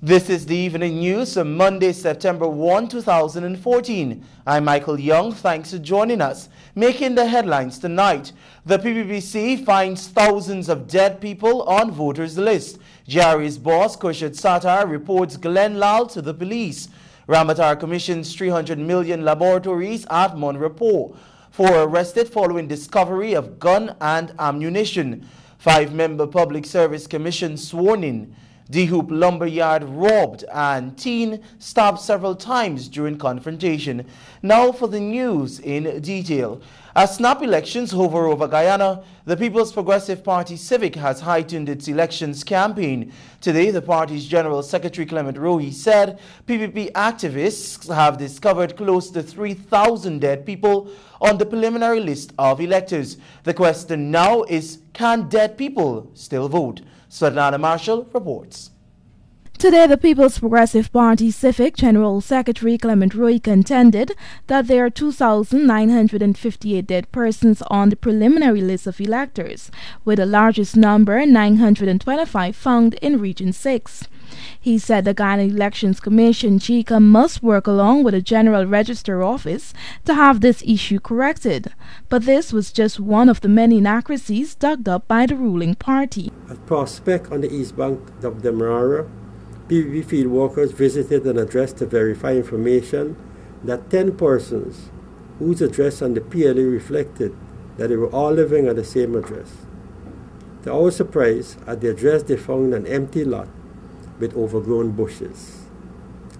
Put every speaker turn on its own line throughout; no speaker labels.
This is the evening news on Monday, September 1, 2014. I'm Michael Young. Thanks for joining us. Making the headlines tonight, the PPPC finds thousands of dead people on voters' list. GRA's boss, Khurshid Sattar, reports Glenn Lal to the police. Ramatar commissions 300 million laboratories at Monrepo. 4 arrested following discovery of gun and ammunition. 5-member Public Service Commission sworn in. D-Hoop Lumberyard robbed and teen stabbed several times during confrontation. Now for the news in detail. As snap elections hover over Guyana, the People's Progressive Party Civic has heightened its elections campaign. Today, the party's General Secretary Clement Rohi said PPP activists have discovered close to 3,000 dead people on the preliminary list of electors. The question now is, can dead people still vote? Svetlana Marshall reports.
Today, the People's Progressive Party Civic General Secretary Clement Rohi contended that there are 2,958 dead persons on the preliminary list of electors, with the largest number, 925, found in Region 6. He said the Guyana Elections Commission, GECOM, must work along with the General Register Office to have this issue corrected. But this was just one of the many inaccuracies dug up by the ruling party.
At Prospect on the east bank of the Demerara, PPP field workers visited an address to verify information that 10 persons whose address on the PLA reflected that they were all living at the same address. To our surprise, at the address they found an empty lot with overgrown bushes,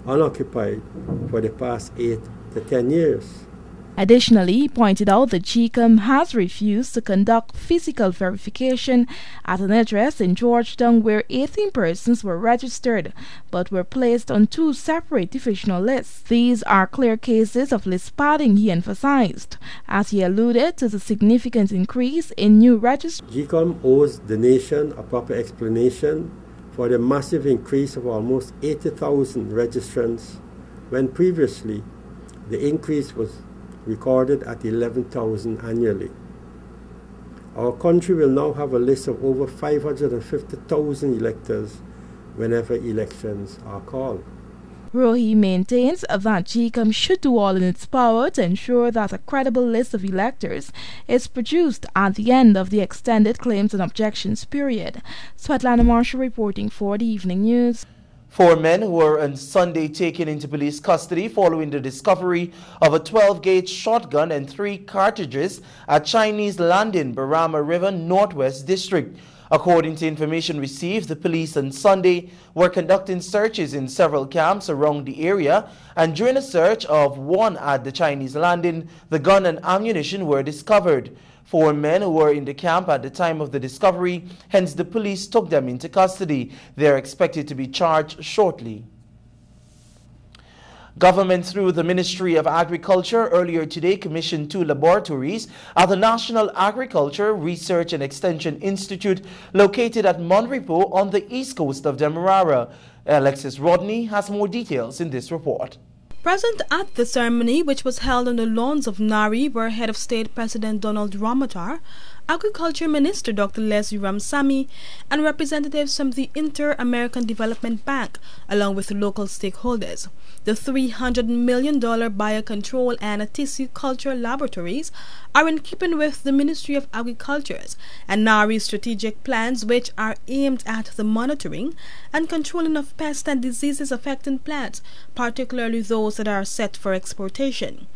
unoccupied for the past 8 to 10 years.
Additionally, he pointed out that GECOM has refused to conduct physical verification at an address in Georgetown where 18 persons were registered but were placed on 2 separate divisional lists. These are clear cases of list padding, he emphasized, as he alluded to the significant increase in new registers.
GECOM owes the nation a proper explanation for the massive increase of almost 80,000 registrants when previously the increase was recorded at 11,000 annually. Our country will now have a list of over 550,000 electors whenever elections are called.
Rohi maintains that GECOM should do all in its power to ensure that a credible list of electors is produced at the end of the extended claims and objections period. Svetlana Marshall reporting for the Evening News.
4 men were on Sunday taken into police custody following the discovery of a 12-gauge shotgun and 3 cartridges at Chinese Landing, Barama River, Northwest District. According to information received, the police on Sunday were conducting searches in several camps around the area, and during a search of one at the Chinese Landing, the gun and ammunition were discovered. 4 men were in the camp at the time of the discovery, hence the police took them into custody. They are expected to be charged shortly. Government, through the Ministry of Agriculture, earlier today commissioned 2 laboratories at the National Agriculture Research and Extension Institute located at Monrepo on the east coast of Demerara. Alexis Rodney has more details in this report.
Present at the ceremony, which was held on the lawns of Nari, were Head of State President Donald Ramatar, Agriculture Minister Dr. Leslie Ramsamy, and representatives from the Inter-American Development Bank, along with local stakeholders. The $300 million biocontrol and tissue culture laboratories are in keeping with the Ministry of Agriculture's and NARI's strategic plans, which are aimed at the monitoring and controlling of pests and diseases affecting plants, particularly those that are set for exportation.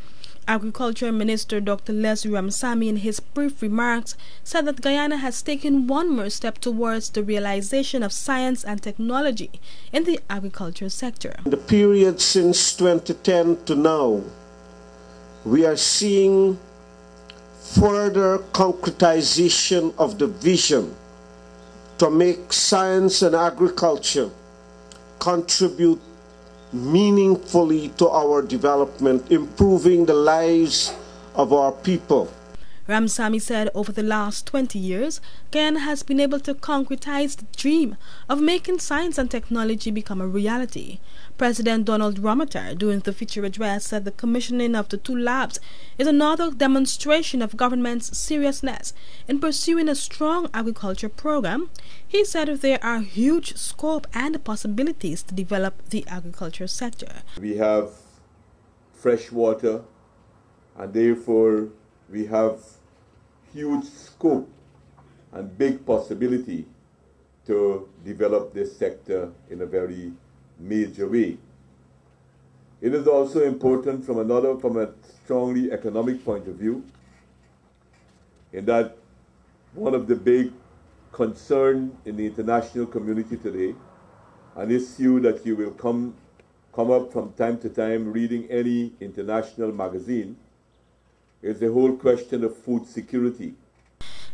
Agriculture Minister Dr. Leslie Ramsamy, in his brief remarks, said that Guyana has taken one more step towards the realization of science and technology in the agriculture sector.
In the period since 2010 to now, we are seeing further concretization of the vision to make science and agriculture contribute meaningfully to our development, improving the lives of our people.
Ramsamy said over the last 20 years, Guyana has been able to concretize the dream of making science and technology become a reality. President Donald Ramotar, during the feature address, said the commissioning of the 2 labs is another demonstration of government's seriousness in pursuing a strong agriculture program. He said there are huge scope and possibilities to develop the agriculture sector.
We have fresh water, and therefore we have huge scope and big possibility to develop this sector in a very major way. It is also important from a strongly economic point of view, in that one of the big concerns in the international community today, an issue that you will come up from time to time reading any international magazine, is the whole question of food security.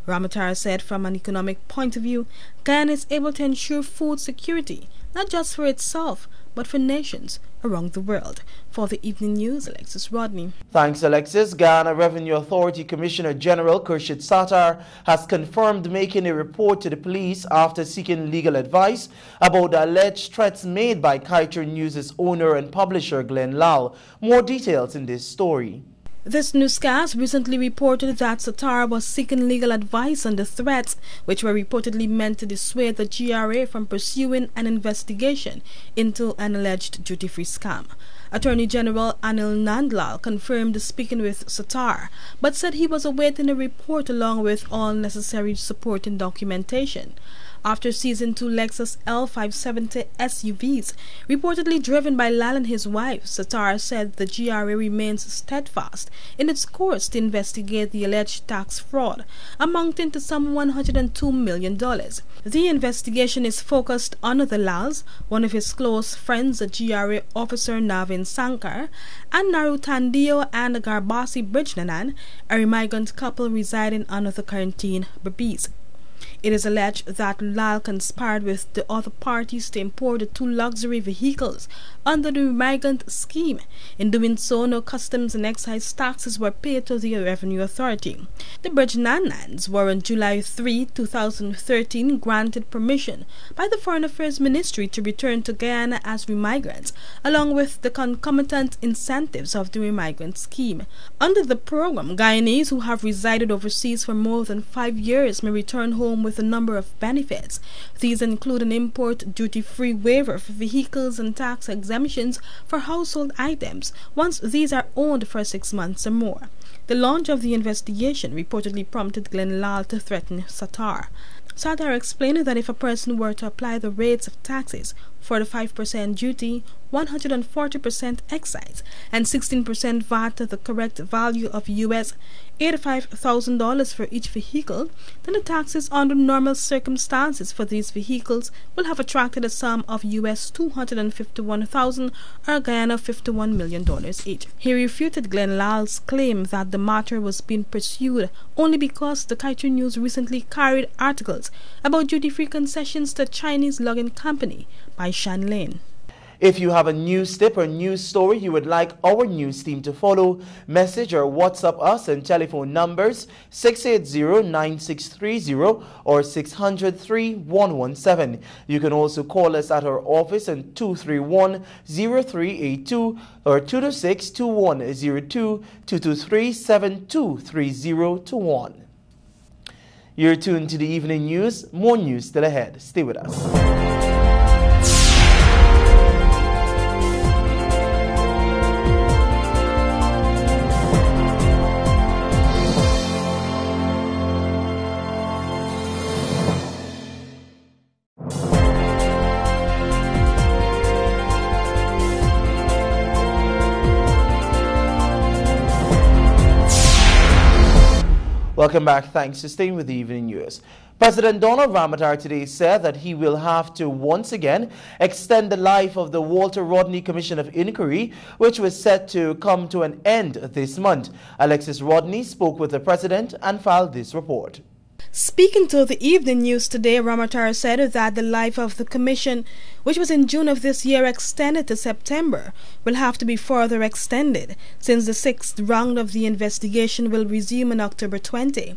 Ramotar said from an economic point of view, Guyana is able to ensure food security, not just for itself, but for nations around the world. For the Evening News, Alexis Rodney.
Thanks, Alexis. Guyana Revenue Authority Commissioner General Khurshid Sattar has confirmed making a report to the police after seeking legal advice about the alleged threats made by Kaieteur News' owner and publisher Glenn Lal. More details in this story.
This newscast recently reported that Sattar was seeking legal advice on the threats, which were reportedly meant to dissuade the GRA from pursuing an investigation into an alleged duty-free scam. Attorney General Anil Nandlal confirmed speaking with Sattar, but said he was awaiting a report along with all necessary supporting documentation. After seizing 2 Lexus L570 SUVs, reportedly driven by Lal and his wife, Sattar said the GRA remains steadfast in its course to investigate the alleged tax fraud, amounting to some $102 million. The investigation is focused on the Lals, one of his close friends, the GRA officer Navin Sankar, and Narutandio and Garbasi Brijnanan, a migrant couple residing under the quarantine Berbice. It is alleged that Lal conspired with the other parties to import the 2 luxury vehicles under the migrant scheme. In doing so, no customs and excise taxes were paid to the Revenue Authority. The Brijnanans were on July 3, 2013 granted permission by the Foreign Affairs Ministry to return to Guyana as remigrants, along with the concomitant incentives of the remigrant scheme. Under the program, Guyanese who have resided overseas for more than 5 years may return home with a number of benefits. These include an import duty-free waiver for vehicles and tax exemptions for household items once these are owned for 6 months or more. The launch of the investigation reportedly prompted Glenn Lal to threaten Sattar. Sattar explained that if a person were to apply the rates of taxes, 45% duty, 140% excise, and 16% VAT to the correct value of US $85,000 for each vehicle, then the taxes under normal circumstances for these vehicles will have attracted a sum of US $251,000 or Guyana $51 million each. He refuted Glenn Lal's claim that the matter was being pursued only because the Kaieteur News recently carried articles about duty-free concessions to a Chinese logging company by Shan Lane.
If you have a news tip or news story you would like our news team to follow, message or WhatsApp us on telephone numbers 680-9630 or 600-3117. You can also call us at our office on 231-0382 or 226-2102 223-723021. You're tuned to the Evening News. More news still ahead. Stay with us. Welcome back. Thanks for staying with the Evening News. President Donald Ramotar today said that he will have to once again extend the life of the Walter Rodney Commission of Inquiry, which was set to come to an end this month. Alexis Rodney spoke with the president and filed this report.
Speaking to the Evening News today, Ramatar said that the life of the commission, which was in June of this year extended to September, will have to be further extended since the 6th round of the investigation will resume on October 20.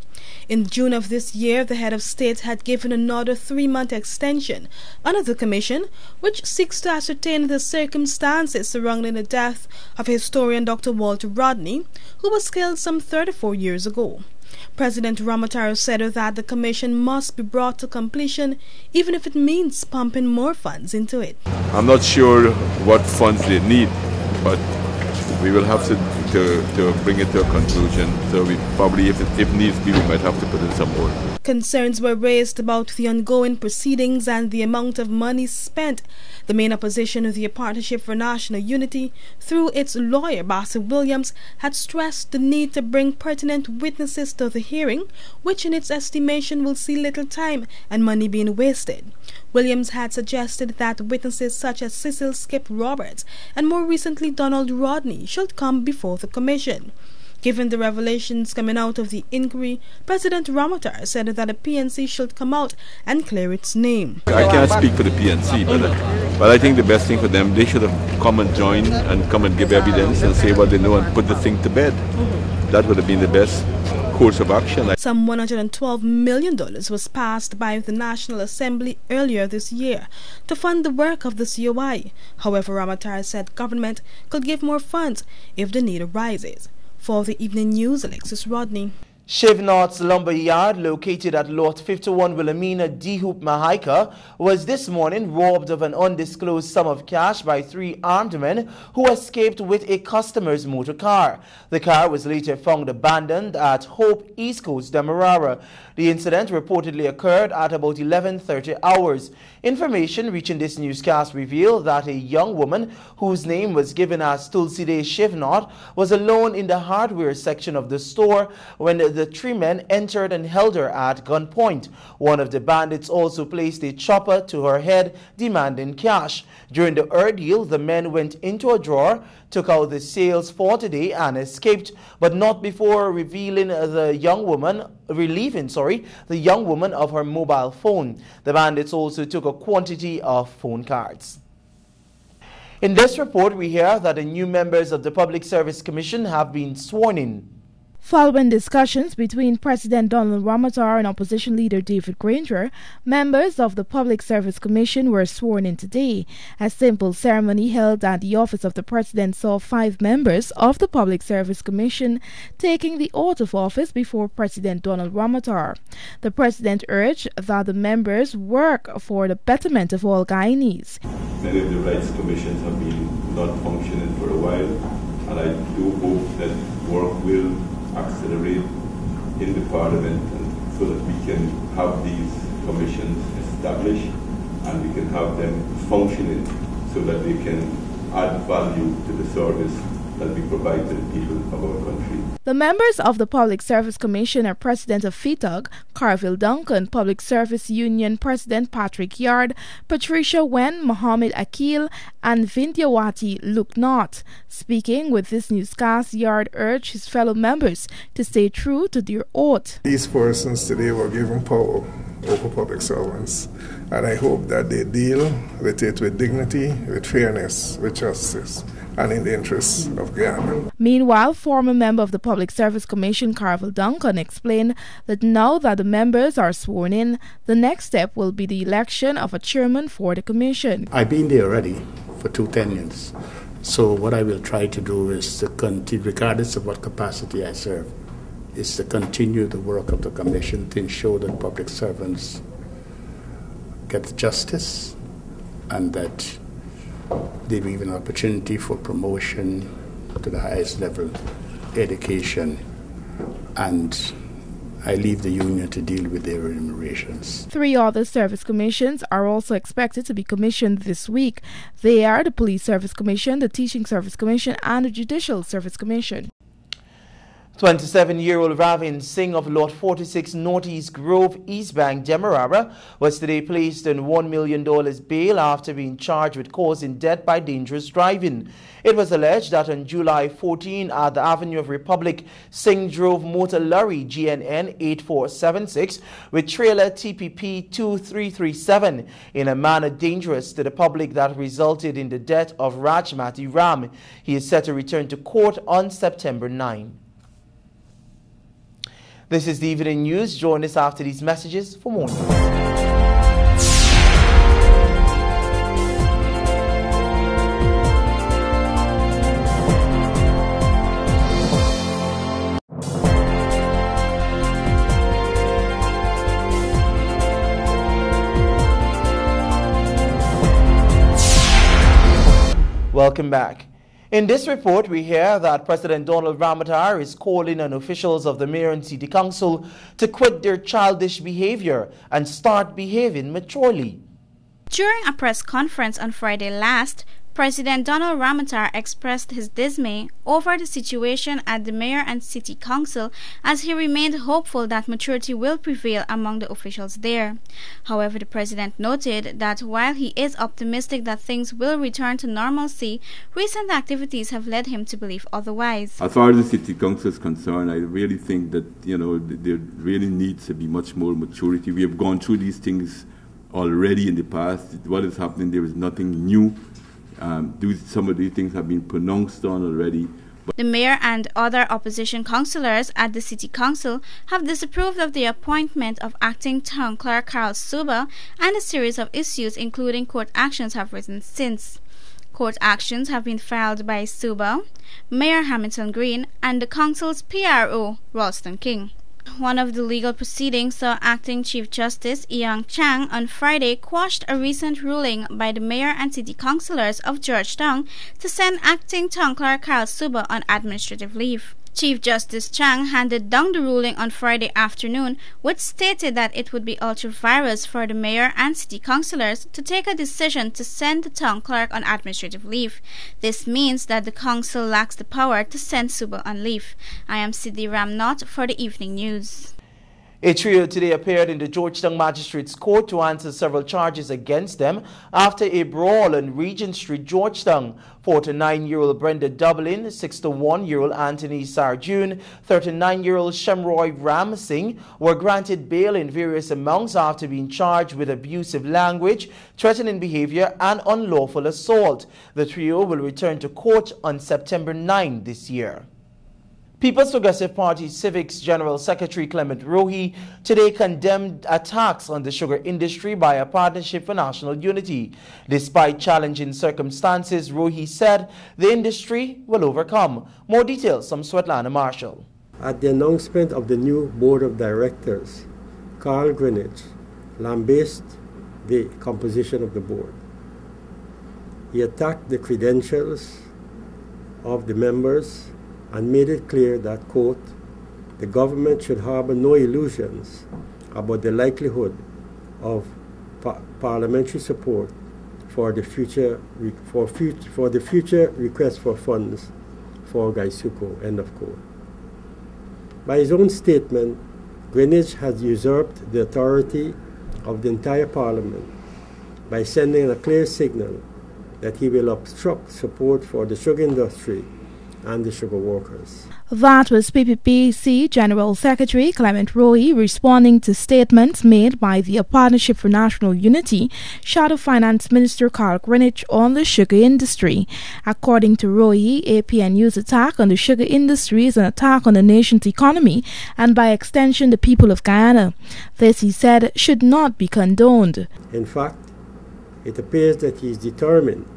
In June of this year, the head of state had given another 3-month extension under the commission, which seeks to ascertain the circumstances surrounding the death of historian Dr. Walter Rodney, who was killed some 34 years ago. President Ramatar said that the commission must be brought to completion, even if it means pumping more funds into it.
I'm not sure what funds they need, but we will have to bring it to a conclusion. So we probably, if needs be, we might have to put in some more.
Concerns were raised about the ongoing proceedings and the amount of money spent. The main opposition of the Partnership for National Unity, through its lawyer Bassett Williams, had stressed the need to bring pertinent witnesses to the hearing, which in its estimation will see little time and money being wasted. Williams had suggested that witnesses such as Cecil Skip Roberts and more recently Donald Rodney should come before the commission. Given the revelations coming out of the inquiry, President Ramatar said that the PNC should come out and clear its name.
I can't speak for the PNC, but I think the best thing for them, they should have come and joined and come and give evidence and say what they know and put the thing to bed. That would have been the best course of action.
Some $112 million was passed by the National Assembly earlier this year to fund the work of the COI. However, Ramatar said government could give more funds if the need arises. For the Evening News, Alexis Rodney.
Shivnot's lumber yard, located at Lot 51 Wilhelmina Dehoop Mahaika, was this morning robbed of an undisclosed sum of cash by 3 armed men who escaped with a customer's motor car. The car was later found abandoned at Hope East Coast, Demerara. The incident reportedly occurred at about 11:30 hours. Information reaching this newscast revealed that a young woman whose name was given as Tulside Shivnot was alone in the hardware section of the store when the 3 men entered and held her at gunpoint. One of the bandits also placed a chopper to her head, demanding cash. During the ordeal, the men went into a drawer, took out the sales for today and escaped, but not before relieving the young woman of her mobile phone. The bandits also took a quantity of phone cards. In this report, we hear that the new members of the Public Service Commission have been sworn in.
Following discussions between President Donald Ramatar and Opposition Leader David Granger, members of the Public Service Commission were sworn in today. A simple ceremony held at the office of the President saw 5 members of the Public Service Commission taking the oath of office before President Donald Ramatar. The President urged that the members work for the betterment of all Guyanese.
Many of the rights commissions have been not functioning for a while, and I do hope that work will accelerate in the Parliament, and so that we can have these commissions established and we can have them functioning so that they can add value to the service that we provide to the people of our country.
The members of the Public Service Commission are President of FITUG, Carville Duncan, Public Service Union President Patrick Yard, Patricia Wen, Mohammed Akil, and Vindyawati Luknot. Speaking with this newscast, Yard urged his fellow members to stay true to their oath.
These persons today were given power over public servants, and I hope that they deal with it with dignity, with fairness, with justice, and in the interests of Guyana.
Meanwhile, former member of the Public Service Commission, Carville Duncan, explained that now that the members are sworn in, the next step will be the election of a chairman for the commission.
I've been there already for 2 tenures, so what I will try to do is to continue, regardless of what capacity I serve, is to continue the work of the commission to ensure that public servants get justice and that they be given an opportunity for promotion to the highest level, education, and I leave the union to deal with their remunerations.
3 other service commissions are also expected to be commissioned this week. They are the Police Service Commission, the Teaching Service Commission, and the Judicial Service Commission.
27-year-old Ravin Singh of Lot 46 Northeast Grove, East Bank, Demerara, was today placed on $1 million bail after being charged with causing death by dangerous driving. It was alleged that on July 14 at the Avenue of Republic, Singh drove motor lorry GNN 8476 with trailer TPP 2337 in a manner dangerous to the public that resulted in the death of Rajmati Ram. He is set to return to court on September 9. This is the evening news. Join us after these messages for more news. Welcome back. In this report, we hear that President Donald Ramotar is calling on officials of the Mayor and City Council to quit their childish behavior and start behaving maturely.
During a press conference on Friday last, President Donald Ramotar expressed his dismay over the situation at the Mayor and City Council as he remained hopeful that maturity will prevail among the officials there. However, the President noted that while he is optimistic that things will return to normalcy, recent activities have led him to believe otherwise.
As far as the City Council is concerned, I really think that, there really needs to be much more maturity. We have gone through these things already in the past. What is happening there is nothing new. Some of these things have been pronounced on already.
The mayor and other opposition councillors at the City Council have disapproved of the appointment of acting town clerk Carl Suba, and a series of issues including court actions have risen since. Court actions have been filed by Suba, Mayor Hamilton Green and the council's PRO, Ralston King. One of the legal proceedings saw Acting Chief Justice Ian Chang on Friday quashed a recent ruling by the mayor and city councillors of Georgetown to send Acting Town Clerk Carl Suba on administrative leave. Chief Justice Chang handed down the ruling on Friday afternoon, which stated that it would be ultra-virus for the mayor and city councillors to take a decision to send the town clerk on administrative leave. This means that the council lacks the power to send Suba on leave. I am Sidney Ramnott for the Evening News.
A trio today appeared in the Georgetown Magistrates Court to answer several charges against them after a brawl on Regent Street, Georgetown. 49-year-old Brenda Dublin, 61-year-old Anthony Sarjun, 39-year-old Shamroy Ram Singh were granted bail in various amounts after being charged with abusive language, threatening behavior, and unlawful assault. The trio will return to court on September 9 this year. People's Progressive Party Civics General Secretary Clement Rohi today condemned attacks on the sugar industry by a Partnership for National Unity. Despite challenging circumstances, Rohi said the industry will overcome. More details from Svetlana Marshall.
At the announcement of the new board of directors, Carl Greenwich lambasted the composition of the board. He attacked the credentials of the members and made it clear that, quote, the government should harbor no illusions about the likelihood of parliamentary support for the future request for funds for Gaisuco, end of quote. By his own statement, Greenwich has usurped the authority of the entire parliament by sending a clear signal that he will obstruct support for the sugar industry and the sugar workers.
That was PPPC General Secretary Clement Rohi responding to statements made by the Partnership for National Unity, Shadow Finance Minister Carl Greenwich on the sugar industry. According to Rohi, APNU's attack on the sugar industry is an attack on the nation's economy and by extension the people of Guyana. This, he said, should not be condoned.
In fact, it appears that he is determined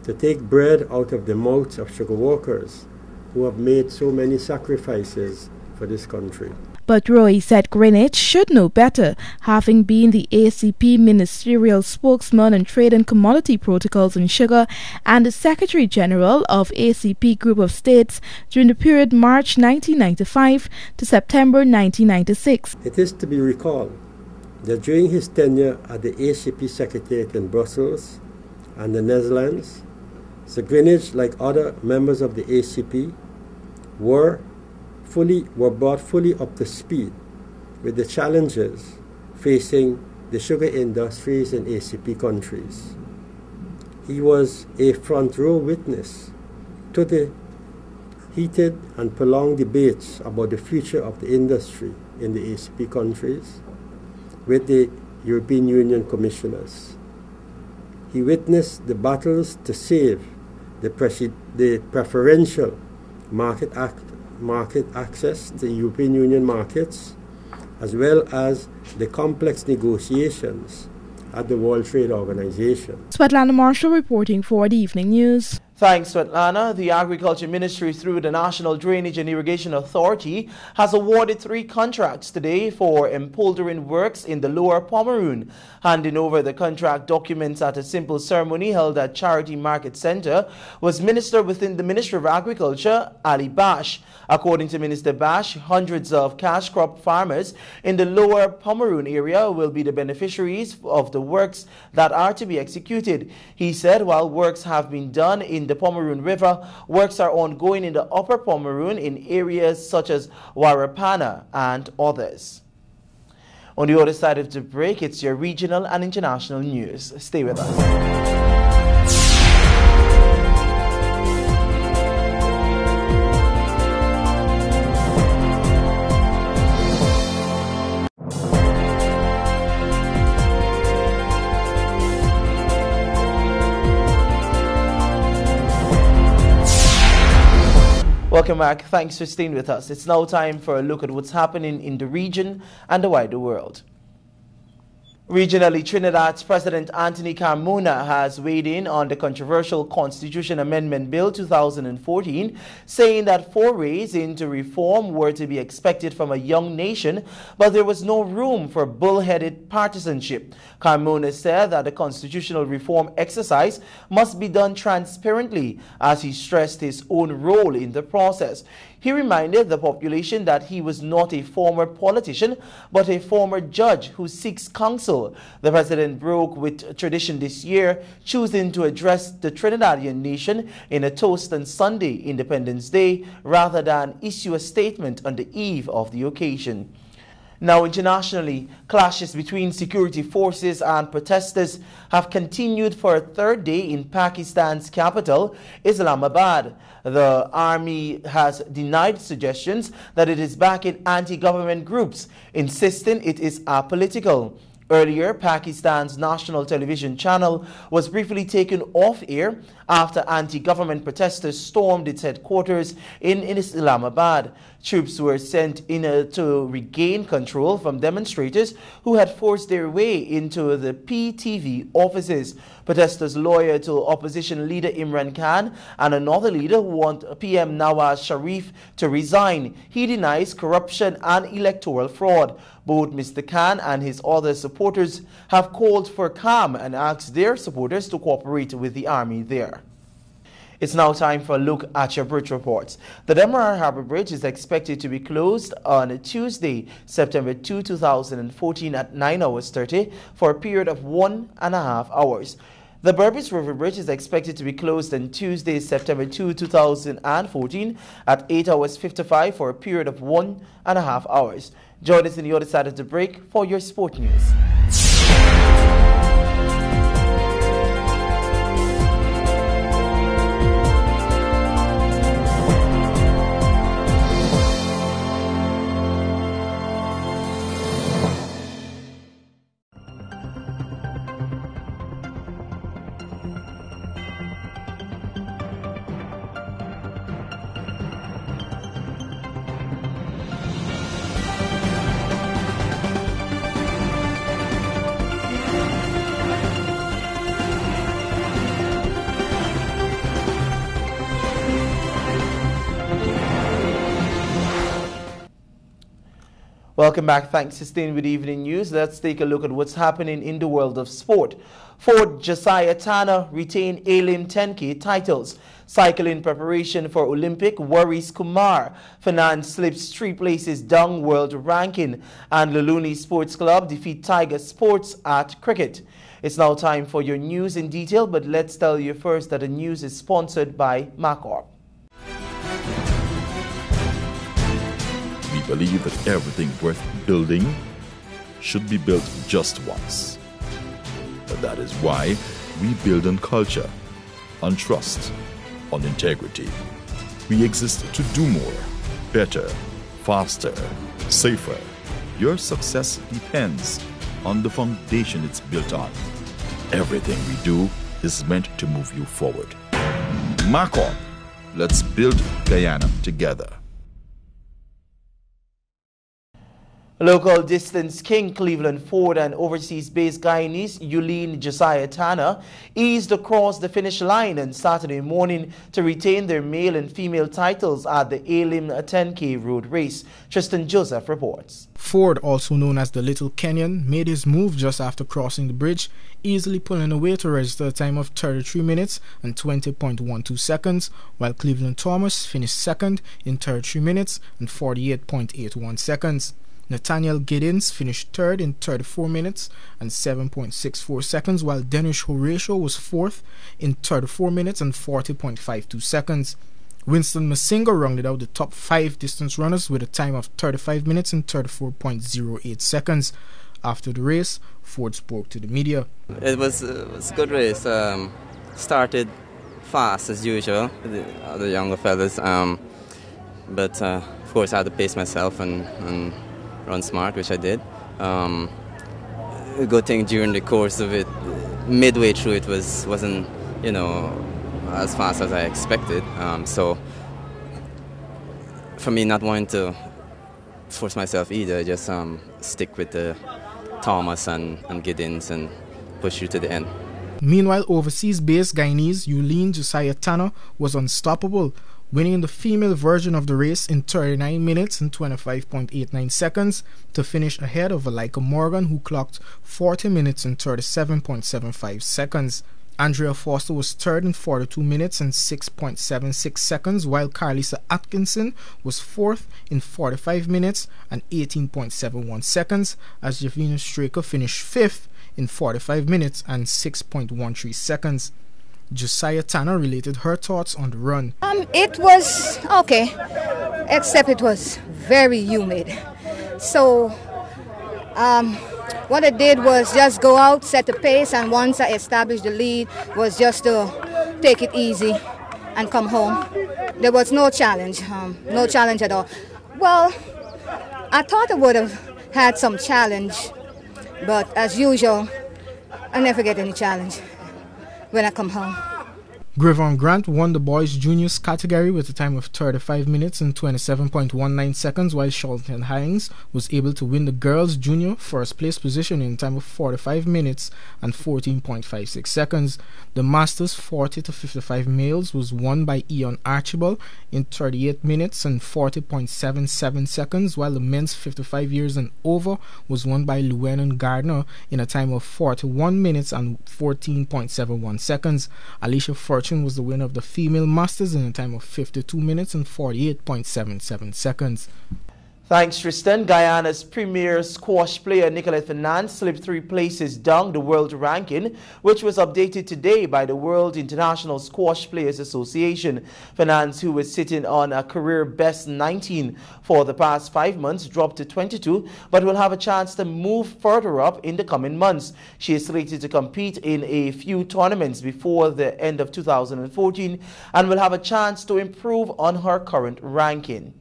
to take bread out of the mouths of sugar workers who have made so many sacrifices for this country.
But Roy said Greenwich should know better, having been the ACP ministerial spokesman on trade and commodity protocols in sugar and the Secretary General of ACP Group of States during the period March 1995 to September 1996.
It is to be recalled that during his tenure at the ACP Secretariat in Brussels and the Netherlands, Sir Greenwich, like other members of the ACP, were were brought fully up to speed with the challenges facing the sugar industries in ACP countries. He was a front row witness to the heated and prolonged debates about the future of the industry in the ACP countries with the European Union commissioners. He witnessed the battles to save the preferential market access to European Union markets, as well as the complex negotiations at the World Trade Organization.
Svetlana Marshall reporting for the Evening News.
Thanks, Svetlana. The Agriculture Ministry, through the National Drainage and Irrigation Authority, has awarded 3 contracts today for empoldering works in the Lower Pomeroon. Handing over the contract documents at a simple ceremony held at Charity Market Center was Minister within the Ministry of Agriculture, Ali Bash. According to Minister Bash, hundreds of cash crop farmers in the Lower Pomeroon area will be the beneficiaries of the works that are to be executed. He said while works have been done in the Pomeroon River, works are ongoing in the Upper Pomeroon in areas such as Warapana and others. On the other side of the break, it's your regional and international news. Stay with us. Welcome back. Thanks for staying with us. It's now time for a look at what's happening in the region and the wider world. Regionally, Trinidad's President Anthony Carmona has weighed in on the controversial Constitution Amendment Bill 2014, saying that forays into reform were to be expected from a young nation, but there was no room for bullheaded partisanship. Carmona said that the constitutional reform exercise must be done transparently, as he stressed his own role in the process. He reminded the population that he was not a former politician, but a former judge who seeks counsel. The president broke with tradition this year, choosing to address the Trinidadian nation in a toast on Sunday, Independence Day, rather than issue a statement on the eve of the occasion. Now, internationally, clashes between security forces and protesters have continued for a 3rd day in Pakistan's capital, Islamabad. The army has denied suggestions that it is backing anti-government groups, insisting it is apolitical. Earlier, Pakistan's national television channel was briefly taken off air after anti-government protesters stormed its headquarters in Islamabad. Troops were sent in to regain control from demonstrators who had forced their way into the PTV offices. Protesters loyal to opposition leader Imran Khan and another leader who want PM Nawaz Sharif to resign. He denies corruption and electoral fraud. Both Mr. Khan and his other supporters have called for calm and asked their supporters to cooperate with the army there. It's now time for a look at your bridge reports. The Demerara Harbour Bridge is expected to be closed on Tuesday, September 2, 2014 at 9:30 for a period of 1.5 hours. The Berbice River Bridge is expected to be closed on Tuesday, September 2, 2014 at 8:55 for a period of 1.5 hours. Join us on the other side of the break for your sport news. Welcome back. Thanks for staying with Evening News. Let's take a look at what's happening in the world of sport. Ford Josiah Tanner retained A-Lim 10K titles. Cycling preparation for Olympic worries Kumar. Finance slips 3 places down world ranking. And Luluni Sports Club defeat Tiger Sports at cricket. It's now time for your news in detail, but let's tell you first that the news is sponsored by Macorp.
believe that everything worth building should be built just once. But that is why we build on culture, on trust, on integrity. We exist to do more, better, faster, safer. Your success depends on the foundation it's built on. Everything we do is meant to move you forward. Mark on. Let's build Guyana together.
Local distance king Cleveland Ford and overseas-based Guyanese Yuleen Josiah Tanner eased across the finish line on Saturday morning to retain their male and female titles at the Elim 10K road race. Tristan Joseph reports.
Ford, also known as the Little Kenyan, made his move just after crossing the bridge, easily pulling away to register a time of 33 minutes and 20.12 seconds, while Cleveland Thomas finished second in 33 minutes and 48.81 seconds. Nathaniel Giddens finished third in 34 minutes and 7.64 seconds, while Dennis Horatio was fourth in 34 minutes and 40.52 seconds. Winston Masinga rounded out the top 5 distance runners with a time of 35 minutes and 34.08 seconds. After the race, Ford spoke to the media.
It was a good race. Started fast as usual, the younger fellas, but of course I had to pace myself and run smart, which I did. A good thing during the course of it, midway through it wasn't as fast as I expected. So for me, not wanting to force myself either, just stick with the Thomas and Giddens and push you to the end.
Meanwhile, overseas-based Guyanese Yuleen Josiah Tanner was unstoppable, winning the female version of the race in 39 minutes and 25.89 seconds to finish ahead of Alika Morgan, who clocked 40 minutes and 37.75 seconds. Andrea Foster was third in 42 minutes and 6.76 seconds, while Carlisa Atkinson was fourth in 45 minutes and 18.71 seconds, as Javina Straker finished fifth in 45 minutes and 6.13 seconds. Josiah Tanner related her thoughts on the run.
It was okay, except it was very humid. So what I did was just go out, set the pace, and once I established the lead was just to take it easy and come home. There was no challenge at all. Well, I thought I would have had some challenge, but as usual, I never get any challenge when I come home.
Grivon Grant won the boys juniors category with a time of 35 minutes and 27.19 seconds, while Charlton Hines was able to win the girls junior first place position in a time of 45 minutes and 14.56 seconds. The Masters 40 to 55 males was won by Ian Archibald in 38 minutes and 40.77 seconds, while the men's 55 years and over was won by Llewellyn Gardner in a time of 41 minutes and 14.71 seconds. Alicia Fortune was the winner of the female masters in a time of 52 minutes and 48.77 seconds.
Thanks, Tristan. Guyana's premier squash player Nicolette Fernand slipped 3 places down the world ranking, which was updated today by the World International Squash Players Association. Fernand, who was sitting on a career best 19 for the past 5 months, dropped to 22, but will have a chance to move further up in the coming months. She is slated to compete in a few tournaments before the end of 2014 and will have a chance to improve on her current ranking.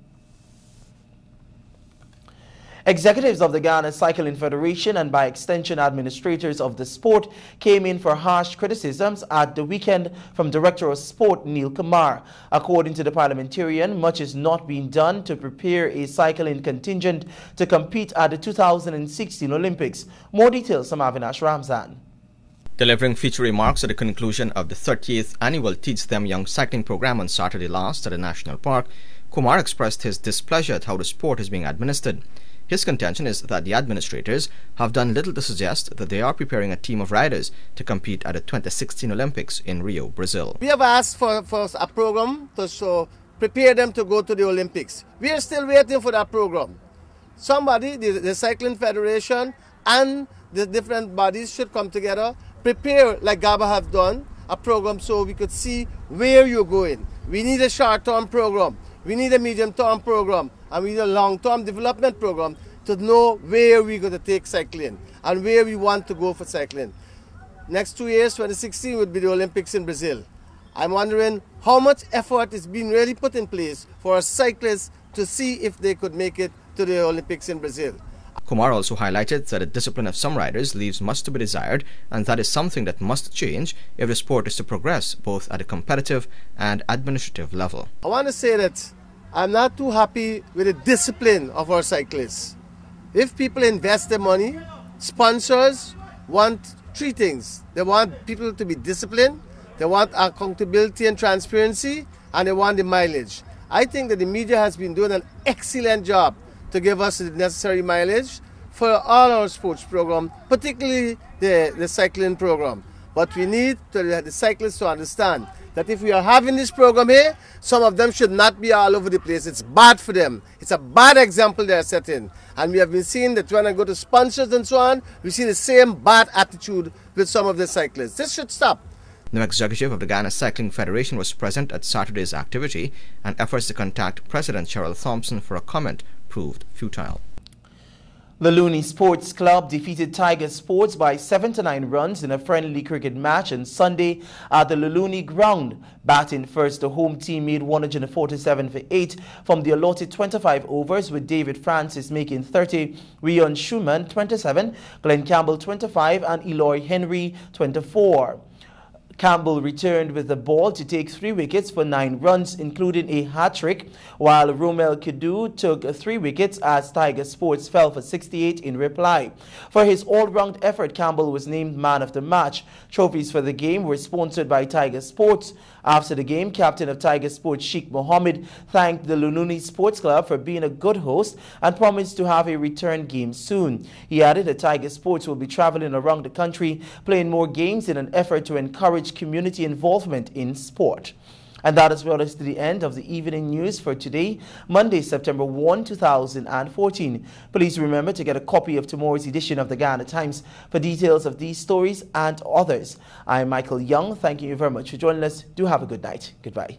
Executives of the Ghana Cycling Federation and by extension administrators of the sport came in for harsh criticisms at the weekend from Director of Sport Neil Kumar. According to the parliamentarian, much is not being done to prepare a cycling contingent to compete at the 2016 Olympics. More details from Avinash Ramzan.
Delivering feature remarks at the conclusion of the 30th annual Teach Them Young cycling program on Saturday last at the National Park, Kumar expressed his displeasure at how the sport is being administered. His contention is that the administrators have done little to suggest that they are preparing a team of riders to compete at the 2016 Olympics in Rio, Brazil.
We have asked for a program to prepare them to go to the Olympics. We are still waiting for that program. Somebody, the Cycling Federation and the different bodies should come together, prepare like GABA have done, a program so we could see where you're going. We need a short-term program. We need a medium-term program, and we need a long-term development program to know where we're going to take cycling and where we want to go for cycling. Next 2 years, 2016, would be the Olympics in Brazil. I'm wondering how much effort is being really put in place for our cyclists to see if they could make it to the Olympics in Brazil.
Kumar also highlighted that the discipline of some riders leaves much to be desired, and that is something that must change if the sport is to progress both at a competitive and administrative level.
I want to say that I'm not too happy with the discipline of our cyclists. If people invest their money, sponsors want three things. They want people to be disciplined, they want accountability and transparency, and they want the mileage. I think that the media has been doing an excellent job to give us the necessary mileage for all our sports program, particularly the cycling program. But we need the cyclists to understand that if we are having this program here, some of them should not be all over the place. It's bad for them. It's a bad example they are setting. And we have been seeing that when I go to sponsors and so on, we see the same bad attitude with some of the cyclists. This should stop.
The executive of the Ghana Cycling Federation was present at Saturday's activity, and efforts to contact President Cheryl Thompson for a comment proved futile.
The Luni Sports Club defeated Tiger Sports by 7-9 runs in a friendly cricket match on Sunday at the Luluni ground. Batting first, the home team made 147 for 8 from the allotted 25 overs, with David Francis making 30, Rion Schumann 27, Glenn Campbell 25 and Eloy Henry 24. Campbell returned with the ball to take 3 wickets for 9 runs, including a hat-trick, while Romel Kidu took 3 wickets as Tiger Sports fell for 68 in reply. For his all-round effort, Campbell was named man of the match. Trophies for the game were sponsored by Tiger Sports. After the game, captain of Tiger Sports Sheikh Mohammed thanked the Luni Sports Club for being a good host and promised to have a return game soon. He added that Tiger Sports will be traveling around the country playing more games in an effort to encourage community involvement in sport. And that has brought us to the end of the evening news for today, Monday, September 1, 2014. Please remember to get a copy of tomorrow's edition of the Ghana Times for details of these stories and others. I'm Michael Young. Thank you very much for joining us. Do have a good night. Goodbye.